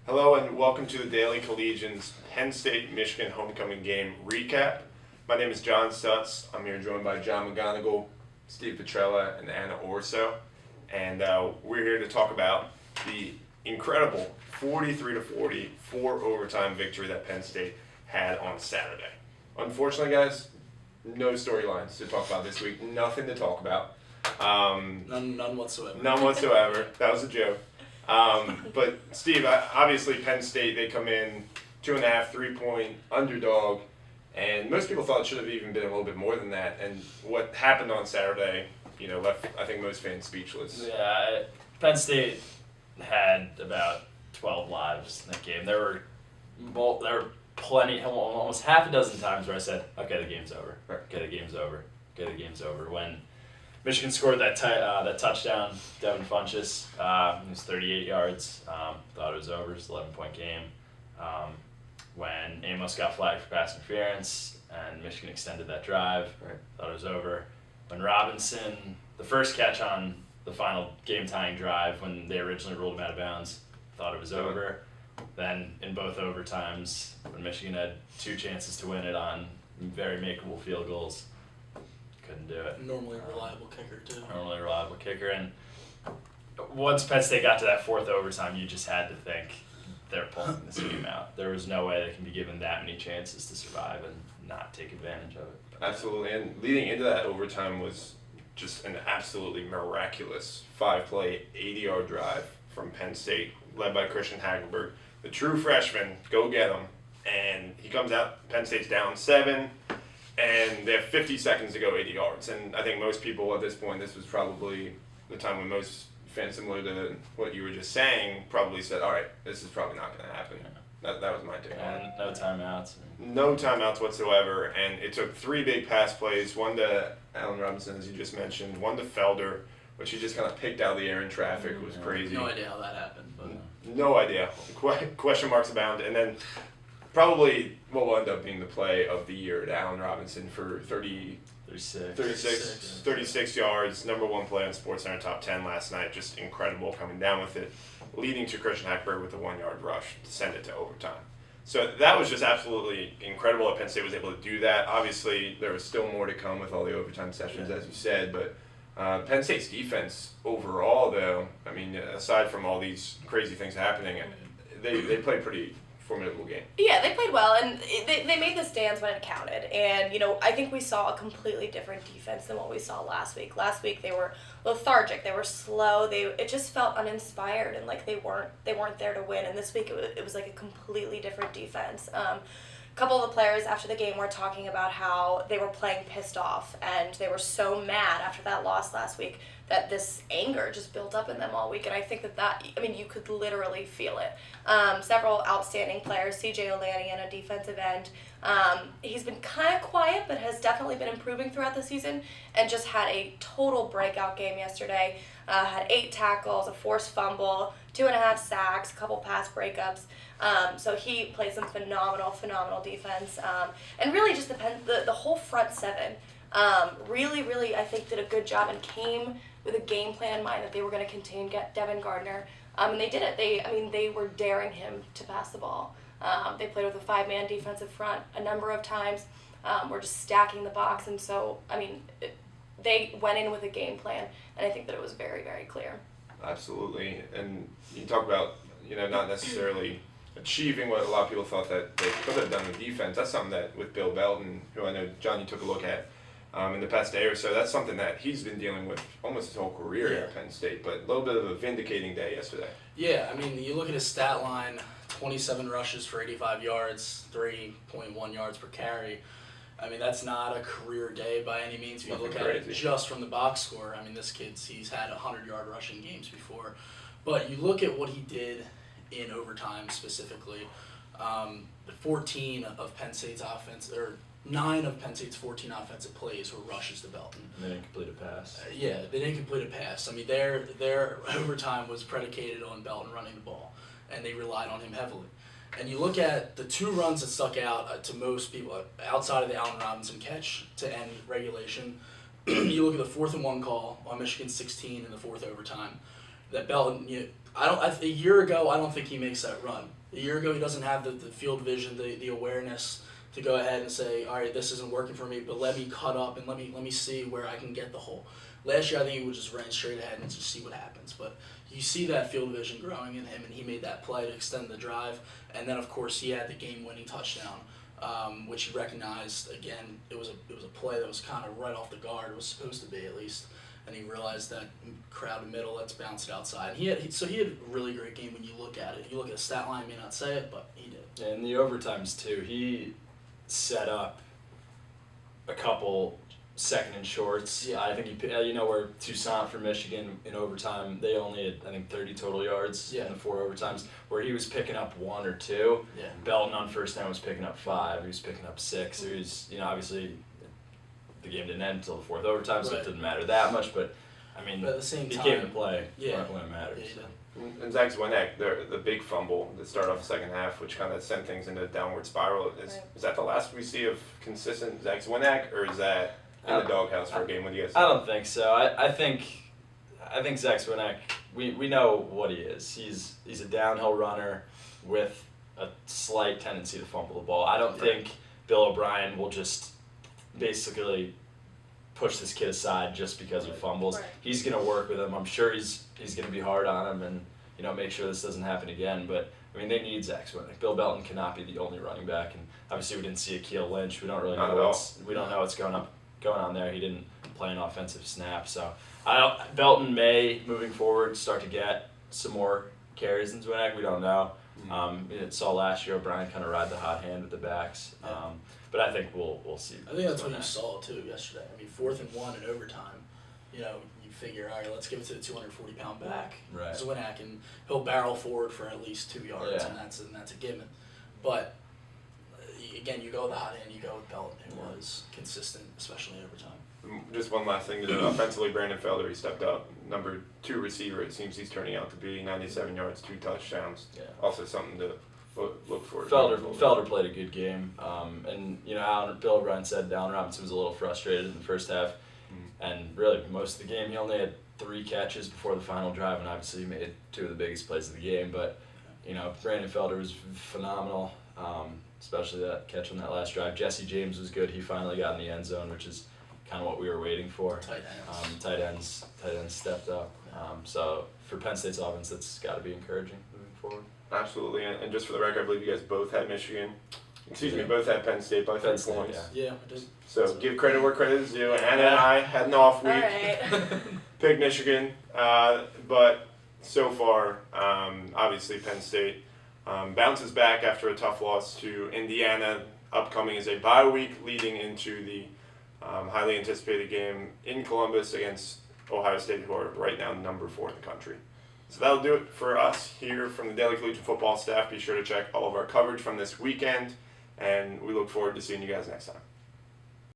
Hello and welcome to the Daily Collegian's Penn State Michigan homecoming game recap. My name is John Stutz. I'm here joined by John McGonigal, Steve Petrella, and Anna Orso. And we're here to talk about the incredible 43-40 overtime victory that Penn State had on Saturday. Unfortunately, guys, no storylines to talk about this week. Nothing to talk about. None whatsoever. None whatsoever. That was a joke. But Steve, obviously Penn State, they come in 2.5, 3-point underdog, and most people thought it should have even been a little bit more than that. And what happened on Saturday, left I think most fans speechless. Yeah, Penn State had about 12 lives in that game. There were plenty, almost half a dozen times where I said, "Okay, the game's over. Okay, the game's over. Okay, the game's over." When Michigan scored that touchdown, Devin Funchess, it was 38 yards. Thought it was over. It's an 11-point game. When Amos got flagged for pass interference and Michigan extended that drive, thought it was over. When Robinson, the first catch on the final game-tying drive when they originally ruled him out of bounds, thought it was over. Then in both overtimes, when Michigan had two chances to win it on very makeable field goals, couldn't do it. Normally a reliable kicker, too. Normally a reliable kicker. And once Penn State got to that fourth overtime, you just had to think they're pulling this game out. There was no way they can be given that many chances to survive and not take advantage of it. Absolutely. And leading into that overtime was just an absolutely miraculous 5-play, 80-yard drive from Penn State, led by Christian Hagenberg. The true freshman, go get him. And he comes out, Penn State's down 7. And they have 50 seconds to go 80 yards. And I think most people at this point, this was probably the time when most fans, similar to what you were just saying, probably said, all right, this is probably not going to happen. That was my take on it. And no timeouts. No timeouts whatsoever. And it took 3 big pass plays, one to Allen Robinson, as you just mentioned, one to Felder, which he just kind of picked out of the air in traffic. It was crazy. No idea how that happened. But No idea. Question marks abound. And then probably what will end up being the play of the year to Allen Robinson for 36 yards, number 1 play on SportsCenter top 10 last night. Just incredible coming down with it, leading to Christian Hackberg with a 1-yard rush to send it to overtime. So that was just absolutely incredible that Penn State was able to do that. Obviously, there was still more to come with all the overtime sessions, as you said, but Penn State's defense overall, though, I mean, aside from all these crazy things happening, they played pretty formidable game. Yeah, they played well, and they made the stands when it counted. And, I think we saw a completely different defense than what we saw last week. Last week they were lethargic, they were slow, it just felt uninspired and like they weren't there to win. And this week it was like a completely different defense. A couple of the players after the game were talking about how they were playing pissed off and they were so mad after that loss last week that this anger just built up in them all week. And I think you could literally feel it. Several outstanding players, C.J. Olanian, a defensive end. He's been kind of quiet, but has definitely been improving throughout the season and just had a total breakout game yesterday. Had 8 tackles, a forced fumble, 2.5 sacks, a couple pass breakups. So he played some phenomenal defense. And really just the whole front seven really, I think, did a good job and came with a game plan in mind that they were going to contain Devin Gardner. And they did it. They were daring him to pass the ball. They played with a 5-man defensive front a number of times. We're just stacking the box. And so, they went in with a game plan, and I think that it was very, very clear. Absolutely. And you talk about, not necessarily achieving what a lot of people thought that they could have done with defense. That's something that with Bill Belton, who I know, John, you took a look at in the past day or so, that's something that he's been dealing with almost his whole career at Penn State, but a little bit of a vindicating day yesterday. yeah, you look at his stat line, 27 rushes for 85 yards, 3.1 yards per carry. That's not a career day by any means. If you look at it just from the box score, this he's had 100-yard rushing games before. But you look at what he did in overtime specifically. 14 of Penn State's offense, or 9 of Penn State's 14 offensive plays were rushes to Belton. And they didn't complete a pass. They didn't complete a pass. Their overtime was predicated on Belton running the ball, and they relied on him heavily. And you look at the 2 runs that stuck out to most people, outside of the Allen Robinson catch to end regulation. You look at the 4th and 1 call on Michigan 16 in the 4th overtime. that Belton, a year ago, I don't think he makes that run. A year ago, he doesn't have the field vision, the awareness to go ahead and say, all right, this isn't working for me, but let me cut up and let me see where I can get the hole. Last year, I think he would just ran straight ahead and just see what happens. But you see that field vision growing in him, and he made that play to extend the drive. And then, of course, he had the game-winning touchdown, which he recognized. Again, it was a play that was kind of right off the guard. It was supposed to be, at least. And he realized that crowded middle, let's bounce it outside. He had a really great game when you look at it. You look at the stat line, may not say it, but he did. Yeah, in the overtimes, too, he set up a couple second and shorts. Yeah. I think where Toussaint for Michigan in overtime, they only had, I think, 30 total yards in the 4 overtimes, where he was picking up 1 or 2. Yeah. Belton on first down was picking up 5. He was picking up 6. It was, obviously the game didn't end until the 4th overtime, so it didn't matter that much. But I mean, but at the same he time, came to play when it mattered. Yeah, And Zach Zwinek, the big fumble that started off the second half, which kind of sent things into a downward spiral. Is that the last we see of consistent Zach Zwinek, or is that in the doghouse for a game? What do you guys think? I don't think so. I think Zach Zwinek, we know what he is. He's a downhill runner with a slight tendency to fumble the ball. I don't think Bill O'Brien will just basically push this kid aside just because of fumbles. Right. He's going to work with him. I'm sure he's going to be hard on him and make sure this doesn't happen again. But I mean, they need Zach Zwinek. Bill Belton cannot be the only running back, and obviously we didn't see Akeel Lynch. We don't really know what's going on there. He didn't play an offensive snap, so Belton may moving forward start to get some more carries than Zwinek. We don't know. Saw last year O'Brien kind of ride the hot hand with the backs. But I think we'll see. I think that's what you saw too yesterday. I mean, 4th and 1 in overtime. You figure, all right, let's give it to the 240-pound back, Zwinek, and he'll barrel forward for at least 2 yards, and that's a given. But again, you go with the hot hand, you go with Belton, who was consistent, especially in overtime. Just one last thing to do. Offensively, Brandon Felder, he stepped up. Number 2 receiver, it seems he's turning out to be 97 yards, 2 touchdowns. Yeah. Also something to look for. Felder played a good game, and Bill O'Brien said Allen Robinson was a little frustrated in the first half, and really most of the game he only had 3 catches before the final drive, and obviously he made 2 of the biggest plays of the game. But Brandon Felder was phenomenal, especially that catch on that last drive. Jesse James was good. He finally got in the end zone, which is kind of what we were waiting for. Tight ends stepped up. So for Penn State's offense, that's got to be encouraging moving forward. Absolutely, and just for the record, I believe you guys both had Michigan. Both had Penn State by 3 points. Yeah, I did. So give credit where credit is due. Anna and I had an off week. All right. Picked Michigan, but so far, obviously Penn State bounces back after a tough loss to Indiana. Upcoming is a bye week leading into the highly anticipated game in Columbus against Ohio State, who are right now number 4 in the country. So that'll do it for us here from the Daily Collegian football staff. Be sure to check all of our coverage from this weekend, and we look forward to seeing you guys next time.